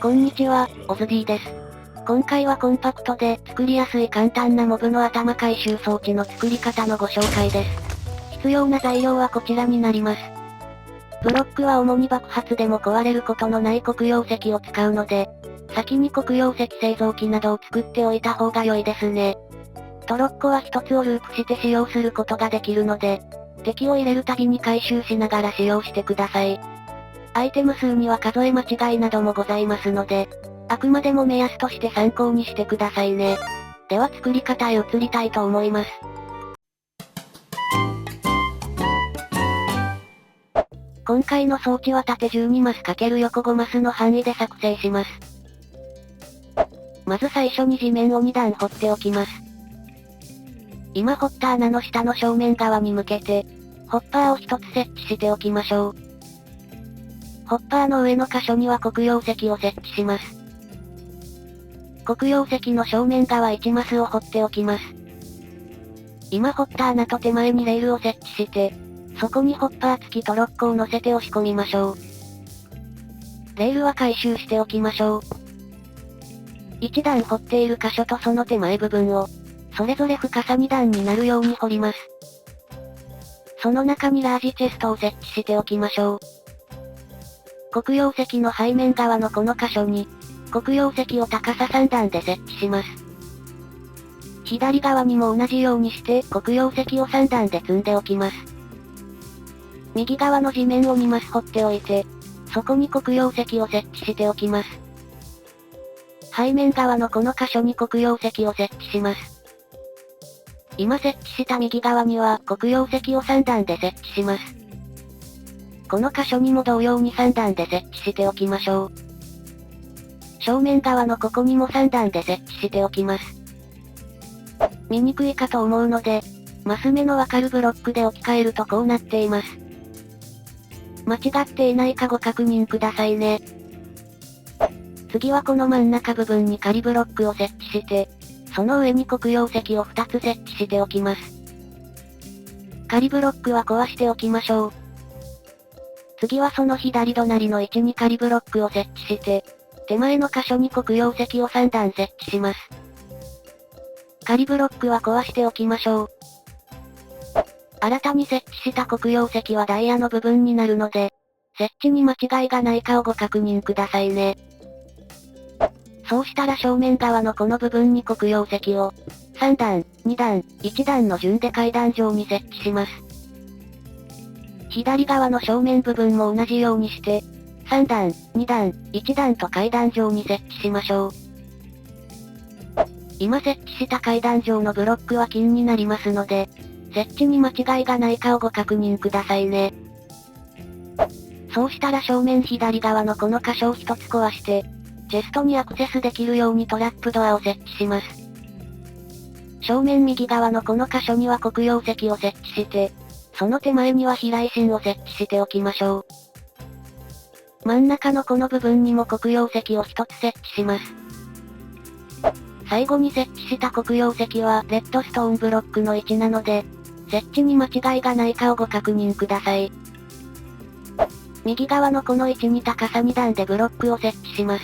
こんにちは、オズ D です。今回はコンパクトで作りやすい簡単なモブの頭回収装置の作り方のご紹介です。必要な材料はこちらになります。ブロックは主に爆発でも壊れることのない黒曜石を使うので、先に黒曜石製造機などを作っておいた方が良いですね。トロッコは一つをループして使用することができるので、敵を入れるたびに回収しながら使用してください。アイテム数には数え間違いなどもございますので、あくまでも目安として参考にしてくださいね。では作り方へ移りたいと思います。今回の装置は縦12マス×横5マスの範囲で作成します。まず最初に地面を2段掘っておきます。今掘った穴の下の正面側に向けて、ホッパーを1つ設置しておきましょう。ホッパーの上の箇所には黒曜石を設置します。黒曜石の正面側1マスを掘っておきます。今掘った穴と手前にレールを設置して、そこにホッパー付きトロッコを乗せて押し込みましょう。レールは回収しておきましょう。1段掘っている箇所とその手前部分を、それぞれ深さ2段になるように掘ります。その中にラージチェストを設置しておきましょう。黒曜石の背面側のこの箇所に、黒曜石を高さ3段で設置します。左側にも同じようにして黒曜石を3段で積んでおきます。右側の地面を2マス掘っておいて、そこに黒曜石を設置しておきます。背面側のこの箇所に黒曜石を設置します。今設置した右側には黒曜石を3段で設置します。この箇所にも同様に3段で設置しておきましょう。正面側のここにも3段で設置しておきます。見にくいかと思うので、マス目のわかるブロックで置き換えるとこうなっています。間違っていないかご確認くださいね。次はこの真ん中部分に仮ブロックを設置して、その上に黒曜石を2つ設置しておきます。仮ブロックは壊しておきましょう。次はその左隣の位置に仮ブロックを設置して、手前の箇所に黒曜石を3段設置します。仮ブロックは壊しておきましょう。新たに設置した黒曜石はダイヤの部分になるので、設置に間違いがないかをご確認くださいね。そうしたら正面側のこの部分に黒曜石を、3段、2段、1段の順で階段状に設置します。左側の正面部分も同じようにして、3段、2段、1段と階段状に設置しましょう。今設置した階段状のブロックは金になりますので、設置に間違いがないかをご確認くださいね。そうしたら正面左側のこの箇所を一つ壊して、チェストにアクセスできるようにトラップドアを設置します。正面右側のこの箇所には黒曜石を設置して、その手前には避雷針を設置しておきましょう。真ん中のこの部分にも黒曜石を一つ設置します。最後に設置した黒曜石はレッドストーンブロックの位置なので、設置に間違いがないかをご確認ください。右側のこの位置に高さ2段でブロックを設置します。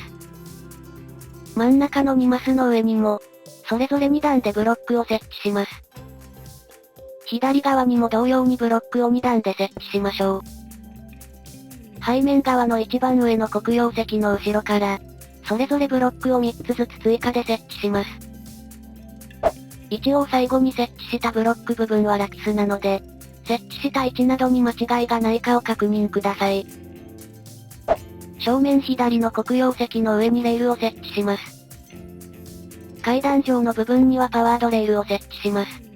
真ん中の2マスの上にも、それぞれ2段でブロックを設置します。左側にも同様にブロックを2段で設置しましょう。背面側の一番上の黒曜石の後ろから、それぞれブロックを3つずつ追加で設置します。一応最後に設置したブロック部分はラピスなので、設置した位置などに間違いがないかを確認ください。正面左の黒曜石の上にレールを設置します。階段状の部分にはパワードレールを設置します。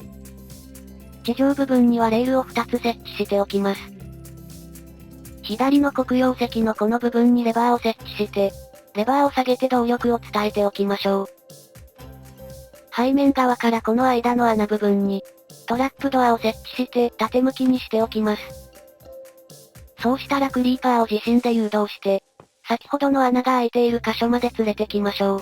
地上部分にはレールを2つ設置しておきます。左の黒曜石のこの部分にレバーを設置して、レバーを下げて動力を伝えておきましょう。背面側からこの間の穴部分に、トラップドアを設置して縦向きにしておきます。そうしたらクリーパーを自身で誘導して、先ほどの穴が開いている箇所まで連れてきましょう。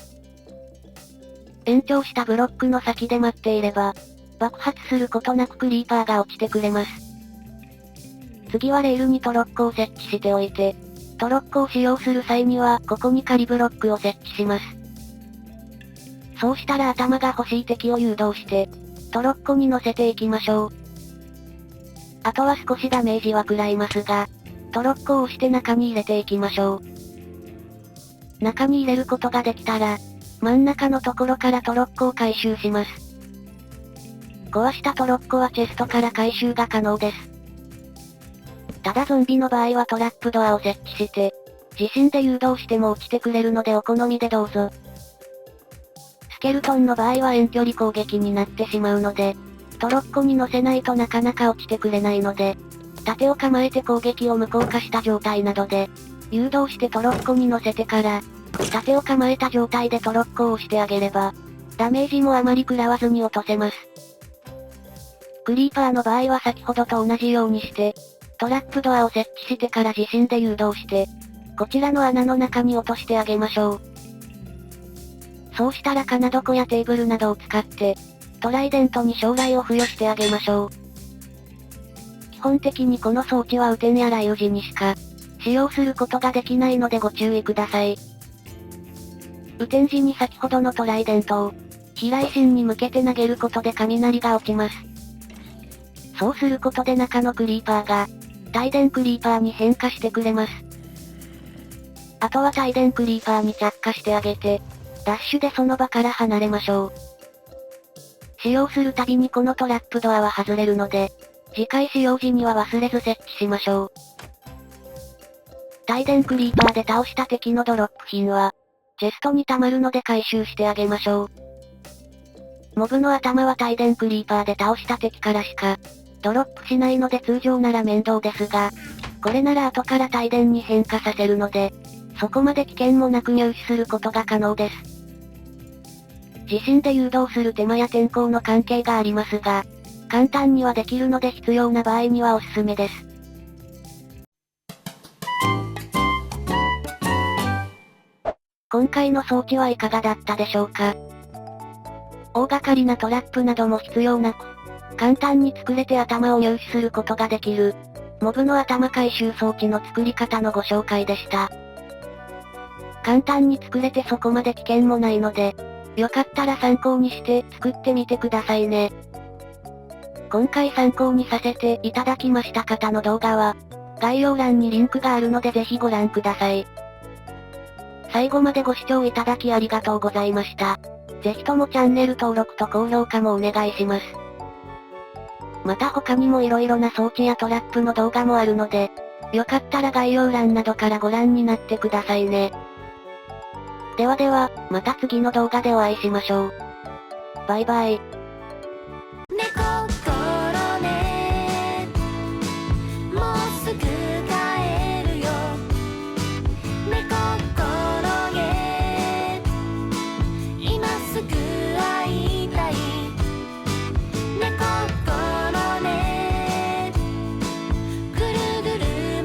延長したブロックの先で待っていれば、爆発することなくクリーパーが落ちてくれます。次はレールにトロッコを設置しておいて、トロッコを使用する際には、ここに仮ブロックを設置します。そうしたら頭が欲しい敵を誘導して、トロッコに乗せていきましょう。あとは少しダメージは食らいますが、トロッコを押して中に入れていきましょう。中に入れることができたら、真ん中のところからトロッコを回収します。壊したトロッコはチェストから回収が可能です。ただゾンビの場合はトラップドアを設置して、自身で誘導しても落ちてくれるのでお好みでどうぞ。スケルトンの場合は遠距離攻撃になってしまうので、トロッコに乗せないとなかなか落ちてくれないので、盾を構えて攻撃を無効化した状態などで、誘導してトロッコに乗せてから、盾を構えた状態でトロッコを押してあげれば、ダメージもあまり食らわずに落とせます。クリーパーの場合は先ほどと同じようにして、トラップドアを設置してから自身で誘導して、こちらの穴の中に落としてあげましょう。そうしたら金床やテーブルなどを使って、トライデントに将来を付与してあげましょう。基本的にこの装置は雨天や雷雨時にしか、使用することができないのでご注意ください。雨天時に先ほどのトライデントを、飛来心に向けて投げることで雷が落ちます。そうすることで中のクリーパーが、帯電クリーパーに変化してくれます。あとは帯電クリーパーに着火してあげて、ダッシュでその場から離れましょう。使用するたびにこのトラップドアは外れるので、次回使用時には忘れず設置しましょう。帯電クリーパーで倒した敵のドロップ品は、チェストに溜まるので回収してあげましょう。モブの頭は帯電クリーパーで倒した敵からしか、ドロップしないので通常なら面倒ですが、これなら後から帯電に変化させるので、そこまで危険もなく入手することが可能です。自身で誘導する手間や天候の関係がありますが、簡単にはできるので必要な場合にはおすすめです。今回の装置はいかがだったでしょうか。大掛かりなトラップなども必要なく、簡単に作れて頭を入手することができる、モブの頭回収装置の作り方のご紹介でした。簡単に作れてそこまで危険もないので、よかったら参考にして作ってみてくださいね。今回参考にさせていただきました方の動画は、概要欄にリンクがあるのでぜひご覧ください。最後までご視聴いただきありがとうございました。ぜひともチャンネル登録と高評価もお願いします。また他にも色々な装置やトラップの動画もあるので、よかったら概要欄などからご覧になってくださいね。ではでは、また次の動画でお会いしましょう。バイバイ。猫